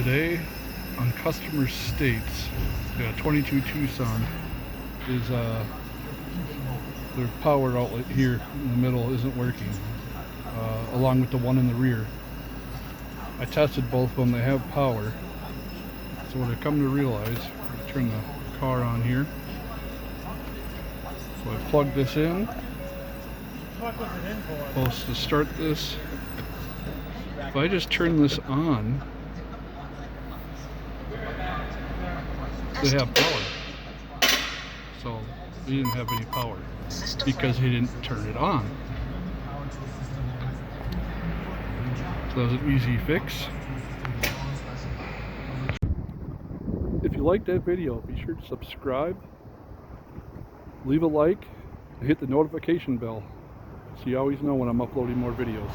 Today on customer states, the 22 Tucson is their power outlet here in the middle isn't working, along with the one in the rear. I tested both of them, they have power. So what I come to realize, I turn the car on here. So I plug this in. Supposed to start this. If I just turn this on, they have power. So they didn't have any power because he didn't turn it on. So that was an easy fix. If you liked that video, be sure to subscribe, leave a like, and hit the notification bell so you always know when I'm uploading more videos.